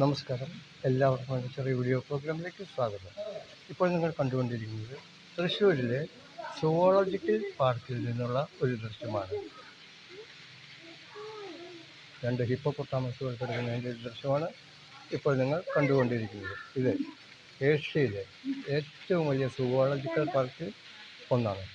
നമസ്കാരം, എല്ലാവർക്കും എൻ്റെ ചെറിയ വീഡിയോ പ്രോഗ്രാമിലേക്ക് സ്വാഗതം. ഇപ്പോൾ നിങ്ങൾ കണ്ടുകൊണ്ടിരിക്കുന്നത് തൃശ്ശൂരിലെ സുവോളജിക്കൽ പാർക്കിൽ നിന്നുള്ള ഒരു ദൃശ്യമാണ്. രണ്ട് ഹിപ്പോപ്പൊട്ടാമസുകൾ കിടക്കുന്നതിൻ്റെ ഒരു ദൃശ്യമാണ് ഇപ്പോൾ നിങ്ങൾ കണ്ടുകൊണ്ടിരിക്കുന്നത്. ഇത് ഏഷ്യയിലെ ഏറ്റവും വലിയ സുവോളജിക്കൽ പാർക്കിൽ ഒന്നാണ്.